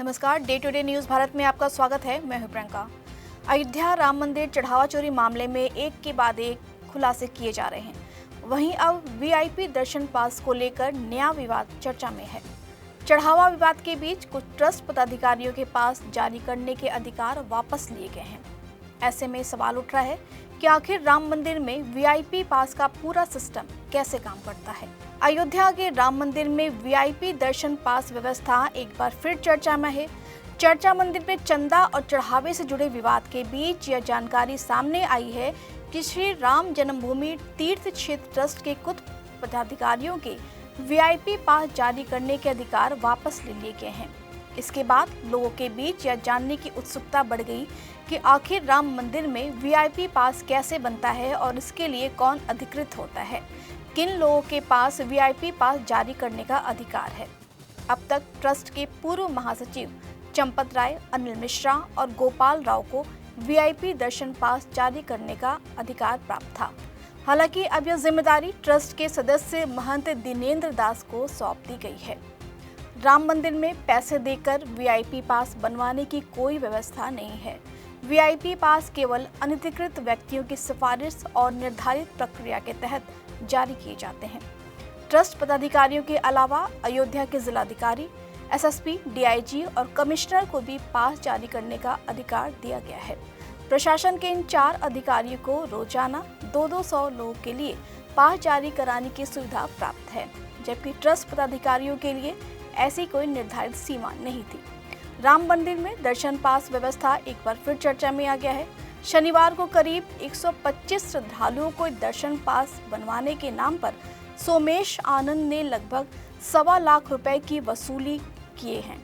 नमस्कार, day to day news Bharat में आपका स्वागत है। मैं हूं प्रियंका। अयोध्या राम मंदिर चढ़ावा चोरी मामले में एक के बाद एक खुलासे किए जा रहे हैं। वहीं अब वीआईपी दर्शन पास को लेकर नया विवाद चर्चा में है। चढ़ावा विवाद के बीच कुछ ट्रस्ट पदाधिकारियों के पास जारी करने के अधिकार वापस लिए गए हैं। ऐसे में सवाल उठ रहा है कि आखिर राम मंदिर में वीआईपी पास का पूरा सिस्टम कैसे काम करता है। अयोध्या के राम मंदिर में वीआईपी दर्शन पास व्यवस्था एक बार फिर चर्चा में है। चर्चा मंदिर में चंदा और चढ़ावे से जुड़े विवाद के बीच यह जानकारी सामने आई है कि श्री राम जन्मभूमि तीर्थ क्षेत्र ट्रस्ट के कुछ पदाधिकारियों के वीआईपी पास जारी करने के अधिकार वापस ले लिए गए हैं। इसके बाद लोगों के बीच यह जानने की उत्सुकता बढ़ गई कि आखिर राम मंदिर में वीआईपी पास कैसे बनता है और इसके लिए कौन अधिकृत होता है, किन लोगों के पास वीआईपी पास जारी करने का अधिकार है। अब तक ट्रस्ट के पूर्व महासचिव चंपत राय, अनिल मिश्रा और गोपाल राव को वीआईपी दर्शन पास जारी करने का अधिकार प्राप्त था। हालांकि अब यह जिम्मेदारी ट्रस्ट के सदस्य महंत दिनेंद्र दास को सौंप दी गई है। राम मंदिर में पैसे देकर वीआईपी पास बनवाने की कोई व्यवस्था नहीं है। वीआईपी पास केवल अनधिकृत व्यक्तियों की सिफारिश और निर्धारित प्रक्रिया के तहत जारी किए जाते हैं। ट्रस्ट पदाधिकारियों के अलावा अयोध्या के जिलाधिकारी, एसएसपी, डीआईजी और कमिश्नर को भी पास जारी करने का अधिकार दिया गया है। प्रशासन के इन 4 अधिकारियों को रोजाना 200 लोगों के लिए पास जारी कराने की सुविधा प्राप्त है, जबकि ट्रस्ट पदाधिकारियों के लिए ऐसी कोई निर्धारित सीमा नहीं थी। राम मंदिर में दर्शन पास व्यवस्था एक बार फिर चर्चा में आ गया है। शनिवार को करीब 125 श्रद्धालुओं को दर्शन पास बनवाने के नाम पर सोमेश आनंद ने लगभग 1.25 लाख रुपए की वसूली किए हैं।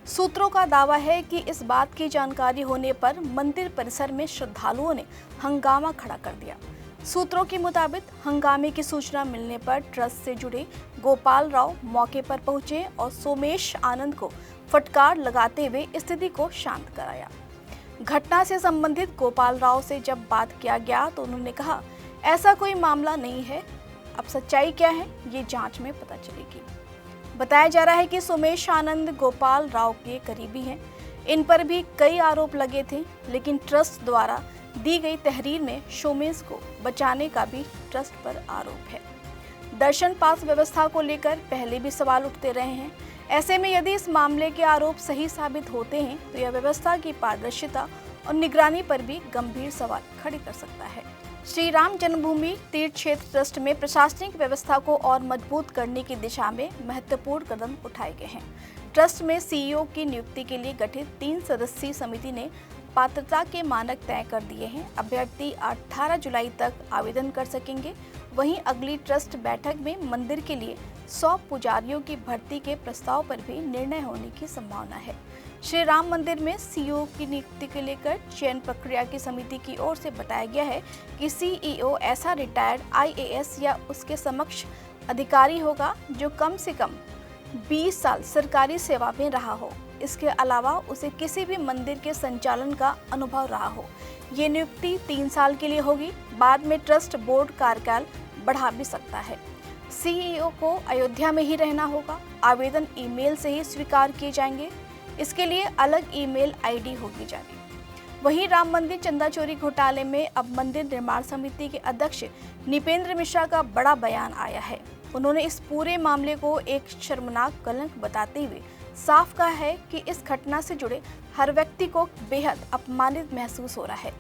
सूत्रों का दावा है कि इस बात की जानकारी होने पर मंदिर परिसर में श्रद्धालुओं ने हंगामा खड़ा कर दिया। सूत्रों के मुताबिक हंगामे की सूचना मिलने पर ट्रस्ट से जुड़े गोपाल राव मौके पर पहुंचे और सोमेश आनंद को फटकार लगाते हुए स्थिति को शांत कराया। घटना से संबंधित गोपाल राव से जब बात किया गया तो उन्होंने कहा, ऐसा कोई मामला नहीं है, अब सच्चाई क्या है ये जांच में पता चलेगी। बताया जा रहा है कि सोमेश आनंद गोपाल राव के करीबी हैं। इन पर भी कई आरोप लगे थे, लेकिन ट्रस्ट द्वारा दी गई तहरीर में सोमेश को बचाने का भी ट्रस्ट पर आरोप है। दर्शन पास व्यवस्था को लेकर पहले भी सवाल उठते रहे हैं। ऐसे में यदि इस मामले के आरोप सही साबित होते हैं तो यह व्यवस्था की पारदर्शिता और निगरानी पर भी गंभीर सवाल खड़े कर सकता है। श्री राम जन्मभूमि तीर्थ क्षेत्र ट्रस्ट में प्रशासनिक व्यवस्था को और मजबूत करने की दिशा में महत्वपूर्ण कदम उठाए गए हैं। ट्रस्ट में सीईओ की नियुक्ति के लिए गठित 3 सदस्यीय समिति ने पात्रता के मानक तय कर दिए हैं। अभ्यर्थी 18 जुलाई तक आवेदन कर सकेंगे। वहीं अगली ट्रस्ट बैठक में मंदिर के लिए 100 पुजारियों की भर्ती के प्रस्ताव पर भी निर्णय होने की संभावना है। श्री राम मंदिर में सीईओ की नियुक्ति को लेकर चयन प्रक्रिया की समिति की ओर से बताया गया है कि सीईओ ऐसा रिटायर्ड आईएएस या उसके समक्ष अधिकारी होगा जो कम से कम 20 साल सरकारी सेवा में रहा हो। इसके अलावा उसे किसी भी मंदिर के संचालन का अनुभव रहा हो। ये नियुक्ति 3 साल के लिए होगी। बाद में ट्रस्ट बोर्ड कार्यकाल बढ़ा भी सकता है। सीईओ को अयोध्या में ही रहना होगा। आवेदन ईमेल से ही स्वीकार किए जाएंगे। इसके लिए अलग ईमेल आईडी होगी जाएगी। वहीं राम मंदिर चंदा चोरी घोटाले में अब मंदिर निर्माण समिति के अध्यक्ष निपेंद्र मिश्रा का बड़ा बयान आया है। उन्होंने इस पूरे मामले को एक शर्मनाक कलंक बताते हुए साफ कहा है कि इस घटना से जुड़े हर व्यक्ति को बेहद अपमानित महसूस हो रहा है।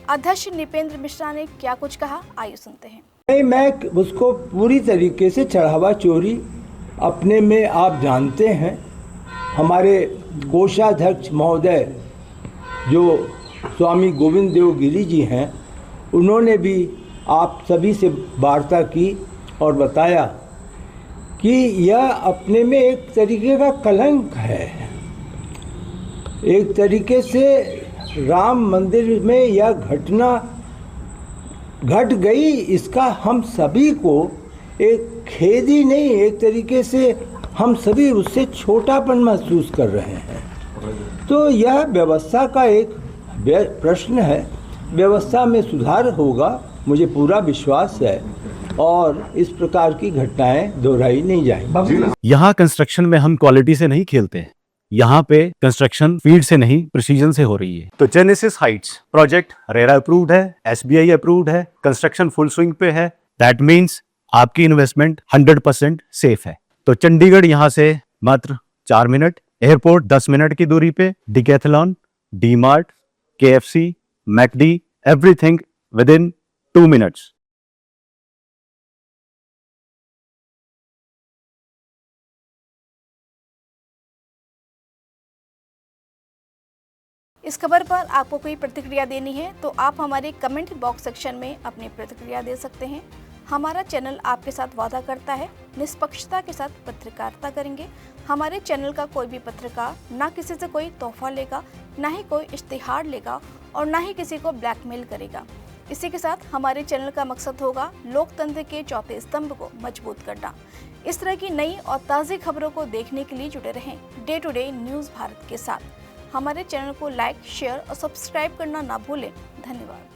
अध्यक्ष निपेंद्र मिश्रा ने क्या कुछ कहा, आइए सुनते हैं। मैं उसको पूरी तरीके से चढ़ावा चोरी अपने में आप जानते हैं। हमारे कोषाध्यक्ष महोदय जो स्वामी गोविंद देव गिरी जी हैं, उन्होंने भी आप सभी से वार्ता की और बताया कि यह अपने में एक तरीके का कलंक है। एक तरीके से राम मंदिर में यह घटना घट गई, इसका हम सभी को एक खेद ही नहीं, एक तरीके से हम सभी उससे छोटापन महसूस कर रहे हैं। तो यह व्यवस्था का एक प्रश्न है। व्यवस्था में सुधार होगा, मुझे पूरा विश्वास है, और इस प्रकार की घटनाएं दोहराई नहीं जाएंगी। यहाँ कंस्ट्रक्शन में हम क्वालिटी से नहीं खेलते हैं। यहाँ पे कंस्ट्रक्शन फील्ड से नहीं प्रिसीजन से हो रही है। तो genesis Heights project RERA approved है, SBI अप्रूव्ड है, कंस्ट्रक्शन फुल स्विंग पे है। दैट मीन्स आपकी इन्वेस्टमेंट 100% सेफ है। तो चंडीगढ़ यहाँ से मात्र 4 मिनट, एयरपोर्ट 10 मिनट की दूरी पे, decathlon, DMart, KFC, McD, everything with in 2 minutes. इस खबर पर आपको कोई प्रतिक्रिया देनी है तो आप हमारे कमेंट बॉक्स सेक्शन में अपनी प्रतिक्रिया दे सकते हैं। हमारा चैनल आपके साथ वादा करता है निष्पक्षता के साथ पत्रकारिता करेंगे। हमारे चैनल का कोई भी पत्रकार ना किसी से कोई तोहफा लेगा, ना ही कोई इश्तिहार लेगा और ना ही किसी को ब्लैकमेल करेगा। इसी के साथ हमारे चैनल का मकसद होगा लोकतंत्र के चौथे स्तंभ को मजबूत करना। इस तरह की नई और ताज़ी खबरों को देखने के लिए जुड़े रहें day to day news Bharat के साथ। हमारे चैनल को लाइक, शेयर और सब्सक्राइब करना ना भूलें। धन्यवाद।